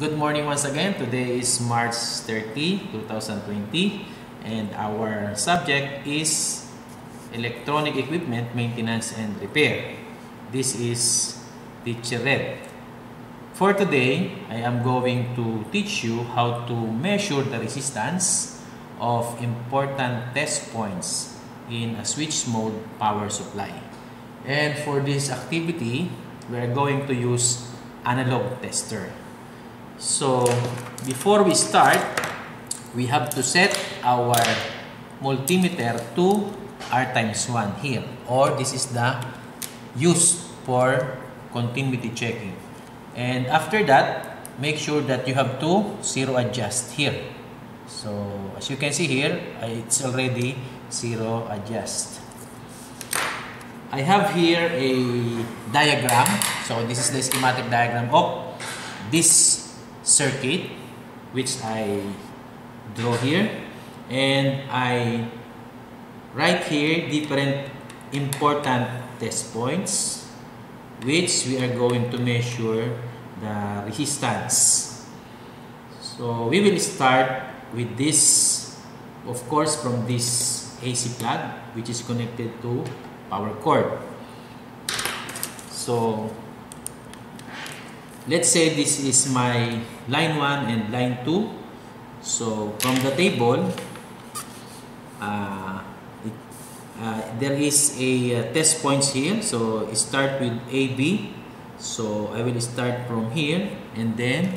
Good morning once again. Today is March 30, 2020 and our subject is electronic equipment maintenance and repair. This is Teacher Red. For today, I am going to teach you how to measure the resistance of important test points in a switch mode power supply. And for this activity, we are going to use analog tester. So before we start, we have to set our multimeter to R×1 here, or this is the use for continuity checking. And after that, make sure that you have to zero adjust here. So as you can see here, it's already zero adjust. I have here a diagram. So this is the schematic diagram of this circuit which I draw here, and I write here different important test points which we are going to measure the resistance. So we will start with this, of course, from this AC plug which is connected to power cord. So let's say this is my line 1 and line 2. So from the table, there is a test points here. So start with AB. So I will start from here and then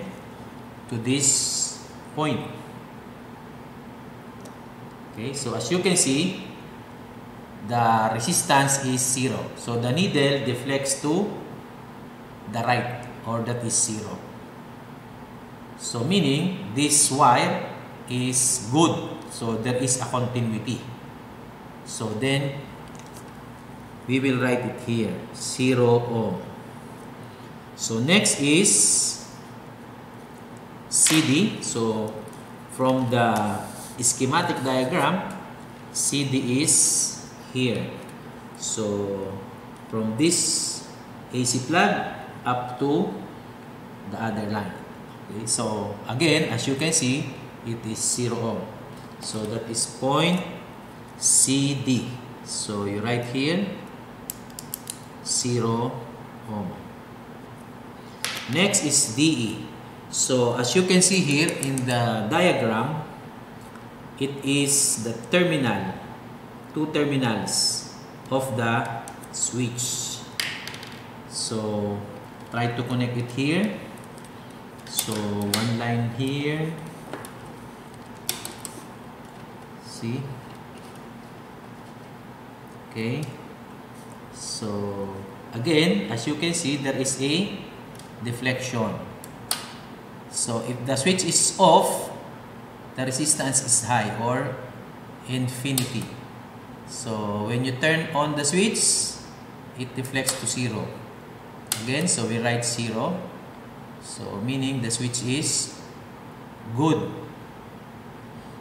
to this point. Okay, so as you can see, the resistance is 0. So the needle deflects to the right, or that is 0. So meaning this wire is good. So there is a continuity. So then we will write it here, 0 ohm. So next is CD. So from the schematic diagram, CD is here. So from this AC plug up to the other line. Okay, so again, as you can see, it is 0 ohm. So that is point CD. So you write here 0 ohm. Next is DE. So as you can see here in the diagram, it is the terminal, two terminals of the switch. So try to connect it here. So one line here. See? Okay. So again, as you can see, there is a deflection. So if the switch is off, the resistance is high or infinity. So when you turn on the switch, it deflects to 0. Again, so we write 0. So meaning the switch is good.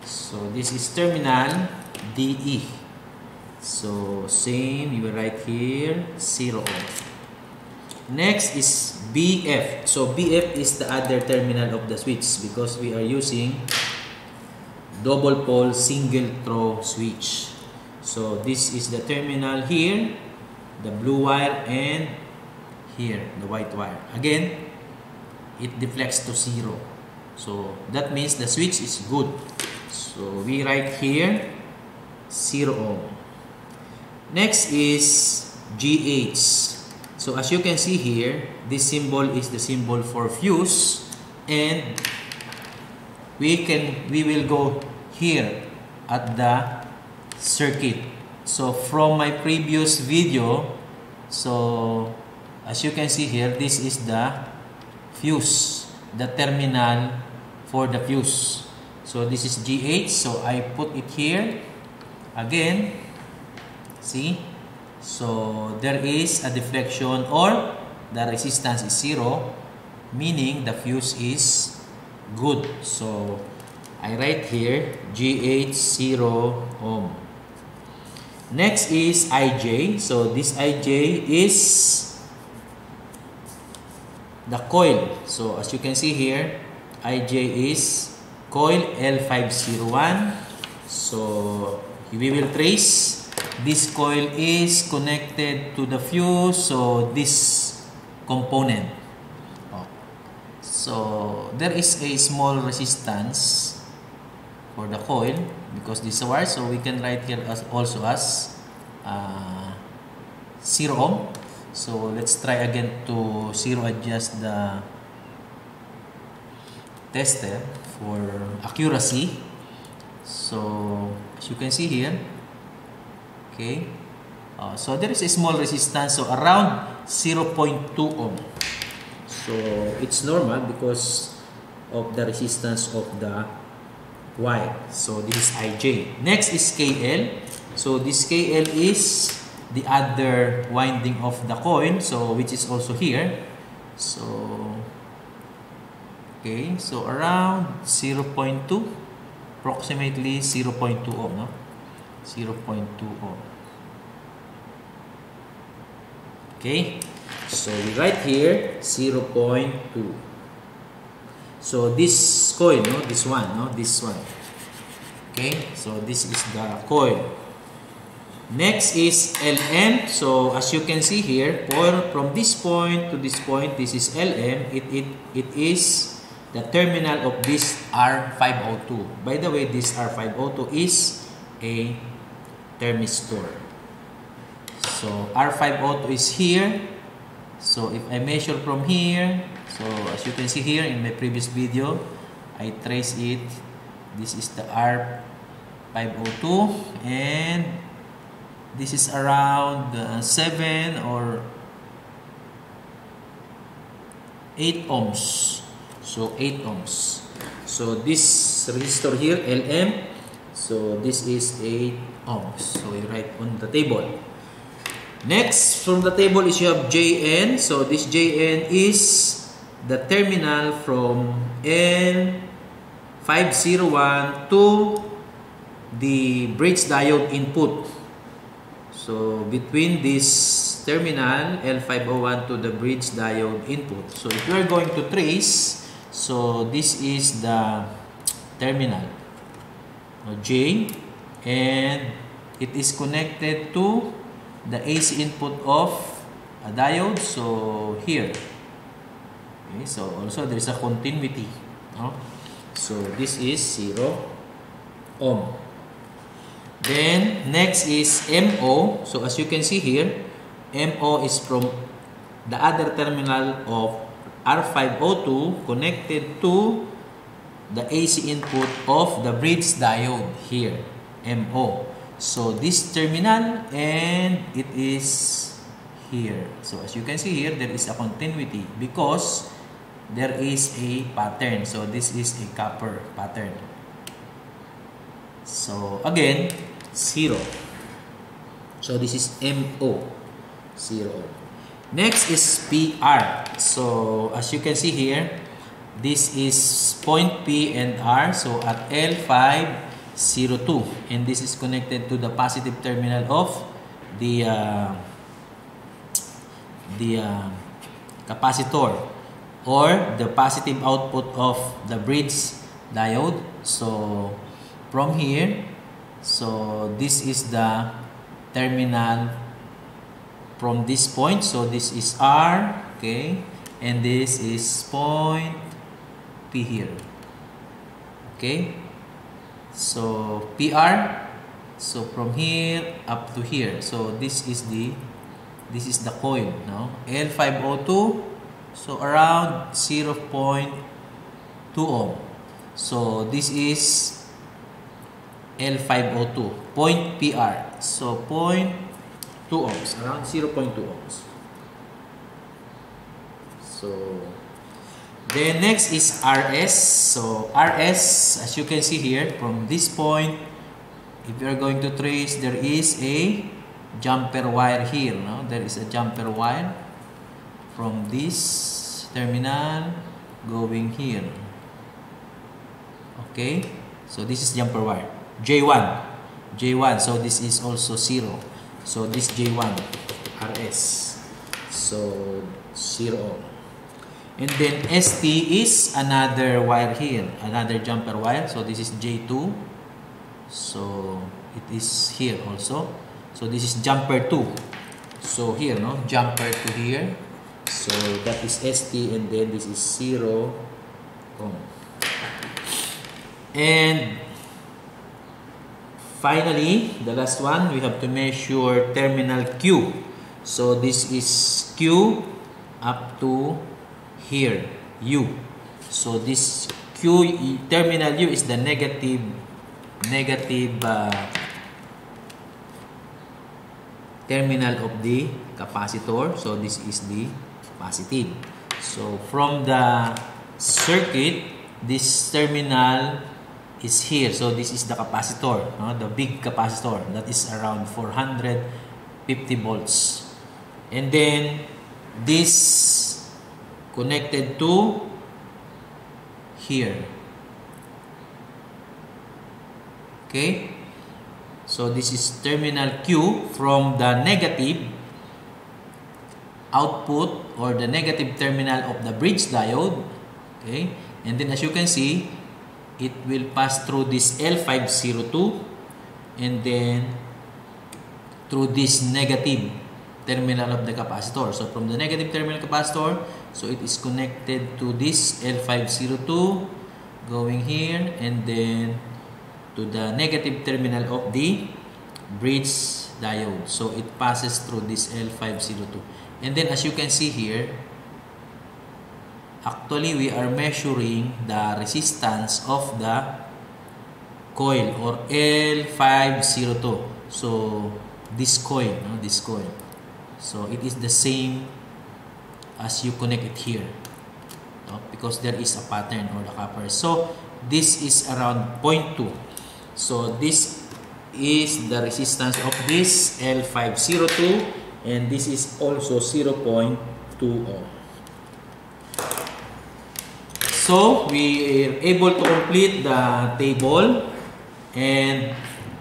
So this is terminal DE. So same, you will write here 0 ohm. Next is BF. So BF is the other terminal of the switch because we are using double pole single throw switch. So this is the terminal here, the blue wire, and here the white wire. Again, it deflects to 0. So that means the switch is good. So we write here 0 ohm. Next is GH. So as you can see here, this symbol is the symbol for fuse, and we will go here at the circuit. So from my previous video, so as you can see here, this is the fuse, the terminal for the fuse. So this is GH. So I put it here again. See? So there is a deflection, or the resistance is 0, meaning the fuse is good. So I write here GH 0 ohm. Next is IJ. So this IJ is the coil. So as you can see here, ij is coil L501. So we will trace this coil is connected to the fuse, so this component. So there is a small resistance for the coil because this is a wire, so we can write here as also as 0 ohm. So let's try again to zero adjust the tester for accuracy. So as you can see here, okay, so there is a small resistance, so around 0.2 ohm. So it's normal because of the resistance of the wire. So this is ij. Next is kl. So this kl is the other winding of the coil, so which is also here. So okay, so around 0.2, approximately 0.2 ohm, no? 0.2 ohm. Okay, so we write here 0.2. So this coil, no, this one, no, this one. Okay, so this is the coil. Next is Lm. So as you can see here, from this point to this point, this is Lm. It is the terminal of this R502. By the way, this R502 is a thermistor. So R502 is here. So if I measure from here, so as you can see here in my previous video, I trace it. This is the R502 and this is around 7 or 8 ohms. So 8 ohms. So this resistor here, Lm, so this is 8 ohms. So you write on the table. Next from the table is you have Jn. So this Jn is the terminal from L501 to the bridge diode input. So between this terminal L501 to the bridge diode input. So if you are going to trace, so this is the terminal J, and it is connected to the AC input of a diode. So here, okay, so also there is a continuity, no? So this is 0 ohm. Then next is MO. So as you can see here, MO is from the other terminal of R502 connected to the AC input of the bridge diode here, MO. So this terminal, and it is here. So as you can see here, there is a continuity because there is a pattern. So this is a copper pattern. So again, 0. So this is MO, 0. Next is PR. So as you can see here, this is point P and R. So at L502, and this is connected to the positive terminal of the capacitor, or the positive output of the bridge diode. So from here, so this is the terminal from this point. So this is R, okay, and this is point P here, okay. So PR, so from here up to here. So this is the coil, no? L502, so around 0.2 ohm. So this is L502, point PR. So 0.2 ohms, around 0.2 ohms. So then next is RS. So RS, as you can see here, from this point, if you are going to trace, there is a jumper wire here, no? There is a jumper wire from this terminal going here. Okay, so this is jumper wire. J1. So this is also 0. So this J1 RS. So 0. And then ST is another wire here, another jumper wire. So this is J2. So it is here also. So this is jumper 2. So here, no, jumper to here. So that is ST, and then this is 0 ohm. And finally, the last one, we have to measure terminal Q. So this is Q up to here, U. So this Q, terminal U is the negative terminal of the capacitor. So this is the positive. So from the circuit, this terminal is here. So this is the capacitor, no? The big capacitor that is around 450 volts. And then this connected to here. Okay? So this is terminal Q from the negative output or the negative terminal of the bridge diode. Okay? And then as you can see, it will pass through this L502 and then through this negative terminal of the capacitor. So from the negative terminal capacitor, so it is connected to this L502 going here and then to the negative terminal of the bridge diode. So it passes through this L502. And then as you can see here, actually we are measuring the resistance of the coil or L502. So this coil, no? This coil. So it is the same as you connect it here, no? Because there is a pattern or the copper. So this is around 0.2. So this is the resistance of this L502 and this is also 0.2 ohm. So we are able to complete the table, and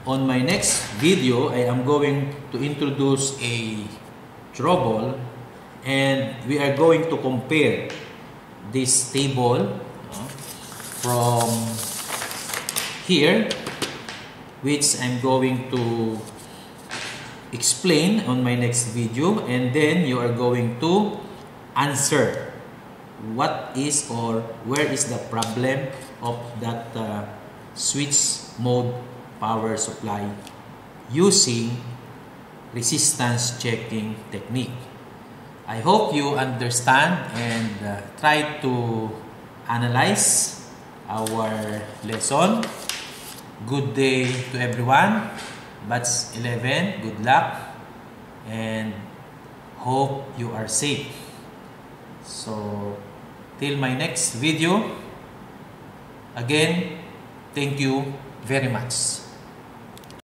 on my next video I am going to introduce a trouble and we are going to compare this table from here, which I'm going to explain on my next video, and then you are going to answer what is or where is the problem of that switch mode power supply using resistance checking technique. I hope you understand and try to analyze our lesson. Good day to everyone. Batch 11, good luck and hope you are safe. So till my next video, again, thank you very much.